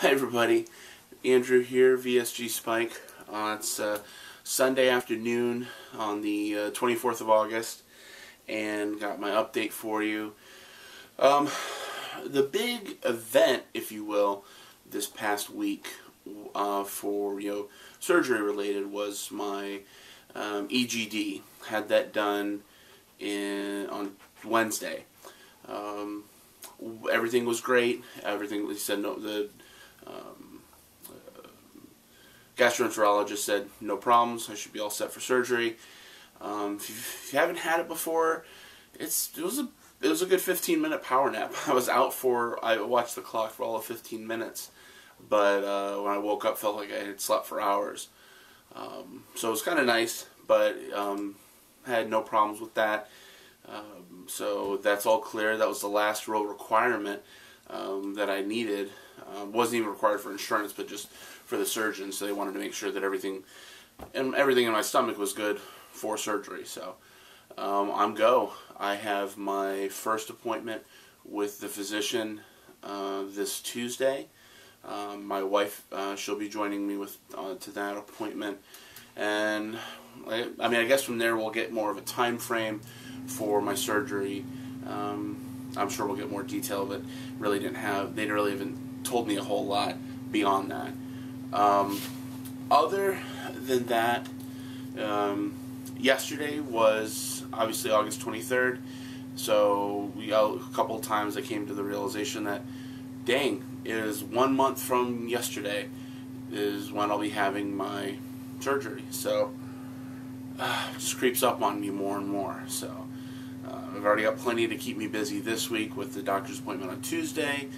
Hi everybody, Andrew here, VSGSpike. It's Sunday afternoon on the 24th of August, and got my update for you. The big event, if you will, this past week for surgery related was my EGD. Had that done on Wednesday. Everything was great. Everything, he said, no, the gastroenterologist said no problems. I should be all set for surgery. If you haven't had it before, it was a good 15-minute power nap. I watched the clock for all of 15 minutes, but when I woke up, felt like I had slept for hours. So it was kind of nice, but had no problems with that. So that's all clear. That was the last real requirement that I needed. Wasn't even required for insurance, but just for the surgeon. So they wanted to make sure that everything in my stomach was good for surgery. So I'm go. I have my first appointment with the physician this Tuesday. My wife, she'll be joining me to that appointment, and I guess from there we'll get more of a time frame for my surgery. I'm sure we'll get more detail, but they didn't really even told me a whole lot beyond that. Other than that, yesterday was obviously August 23rd, so a couple of times I came to the realization that, dang, it is 1 month from yesterday is when I'll be having my surgery. So it just creeps up on me more and more. So I've already got plenty to keep me busy this week with the doctor's appointment on Tuesday.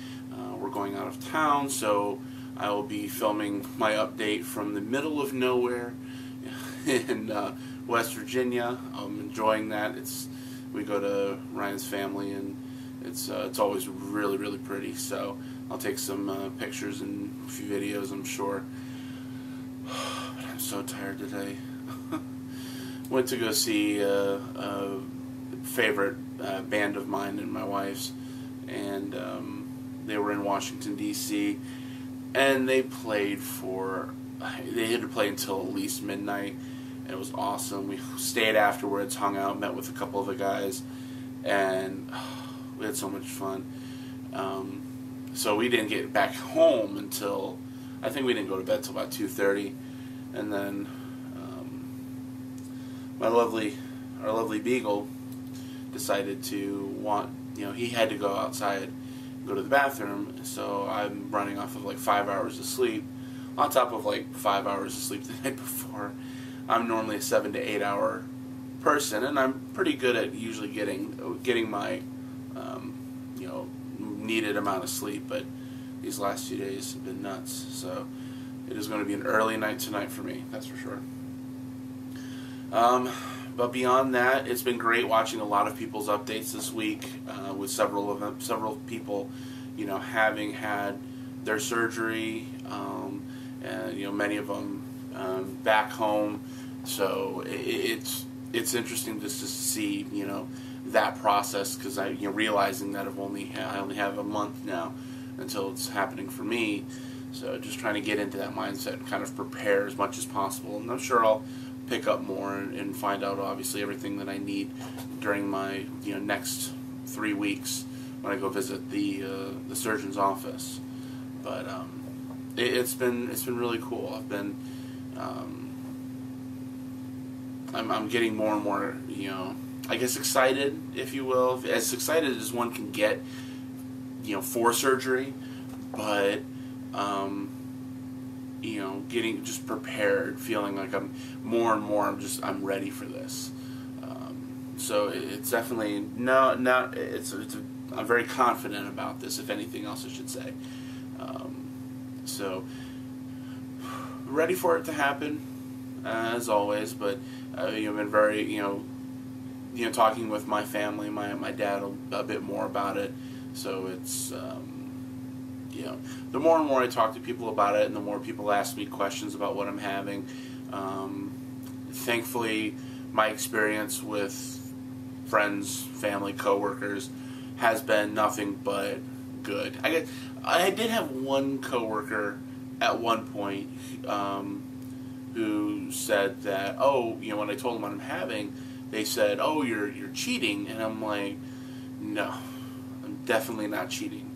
We're going out of town, so I will be filming my update from the middle of nowhere in West Virginia. I'm enjoying that. We go to Ryan's family, and it's always really, really pretty. So I'll take some pictures and a few videos, I'm sure. But I'm so tired today. Went to go see a favorite band of mine and my wife's, and they were in Washington, D.C., and they had to play until at least midnight. It was awesome. We stayed afterwards, hung out, met with a couple of the guys, and we had so much fun. So we didn't get back home until, I think we didn't go to bed until about 2:30, and then our lovely Beagle decided to he had to go outside, go to the bathroom, so I'm running off of like 5 hours of sleep, on top of like 5 hours of sleep the night before. I'm normally a 7 to 8 hour person, and I'm pretty good at usually getting my needed amount of sleep, but these last few days have been nuts. So it is going to be an early night tonight for me, that's for sure. But beyond that, it's been great watching a lot of people's updates this week, with several people, having had their surgery, and many of them back home. So it's interesting just to see that process, because realizing that I only have a month now until it's happening for me. So just trying to get into that mindset and kind of prepare as much as possible, and I'm sure I'll pick up more and find out obviously everything that I need during my next 3 weeks when I go visit the surgeon's office. But it's been really cool. I've been I'm getting more and more I guess excited, if you will, as excited as one can get for surgery, but getting just prepared, feeling like I'm more and more I'm ready for this. So it's definitely I'm very confident about this, if anything else I should say. So ready for it to happen, as always, but I've been very talking with my family, my dad a bit more about it. So it's the more and more I talk to people about it, and the more people ask me questions about what I'm having, thankfully my experience with friends, family, coworkers has been nothing but good. I guess I did have one coworker at one point who said that, oh, you know, when I told them what I'm having, they said, oh, you're cheating, and I'm like, no, I'm definitely not cheating.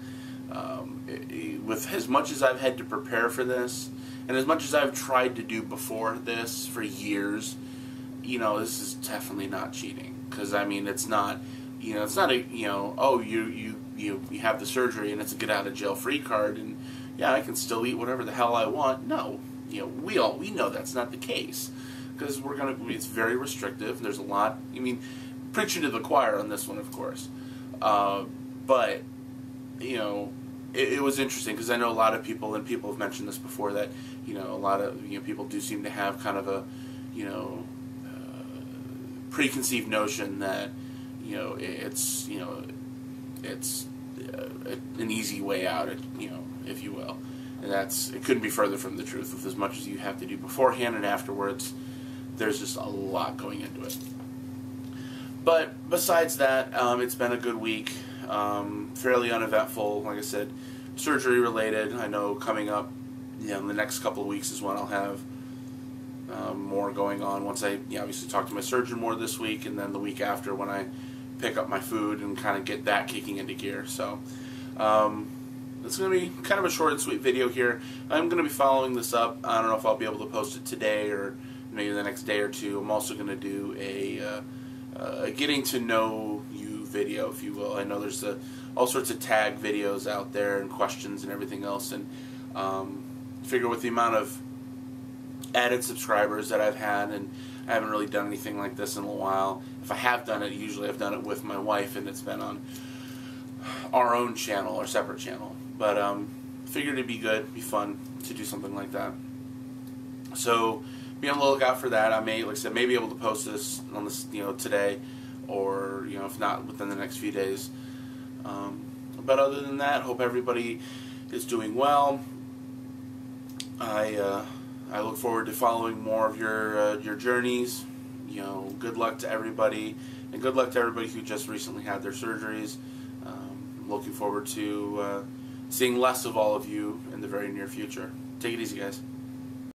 With as much as I've had to prepare for this, and as much as I've tried to do before this for years, you know, this is definitely not cheating. Because, I mean, it's not, you know, it's not a, you know, oh, you have the surgery and it's a get out of jail free card, and yeah, I can still eat whatever the hell I want. No, you know, we know that's not the case, because it's very restrictive. There's a lot. I mean, preaching to the choir on this one, of course, but you know, it was interesting because I know a lot of people, and people have mentioned this before, that you know, a lot of people do seem to have kind of a preconceived notion that it's an easy way out, if you will. And it couldn't be further from the truth. With as much as you have to do beforehand and afterwards, there's just a lot going into it. But besides that, it's been a good week. Fairly uneventful. Like I said, surgery related. I know coming up, in the next couple of weeks is when I'll have more going on. Once I obviously talk to my surgeon more this week, and then the week after when I pick up my food and kind of get that kicking into gear. So it's going to be kind of a short and sweet video here. I'm going to be following this up. I don't know if I'll be able to post it today or maybe the next day or two. I'm also going to do a getting to know you video, if you will. I know there's all sorts of tag videos out there and questions and everything else, and figure with the amount of added subscribers that I've had, and I haven't really done anything like this in a while. If I have done it, usually I've done it with my wife, and it's been on our own channel, our separate channel. But figured it'd be good, be fun to do something like that. So be on the lookout for that. I may, like I said, may be able to post this on this, today, or if not, within the next few days. But other than that, hope everybody is doing well. I look forward to following more of your journeys. Good luck to everybody, and good luck to everybody who just recently had their surgeries. I'm looking forward to seeing less of all of you in the very near future. Take it easy, guys.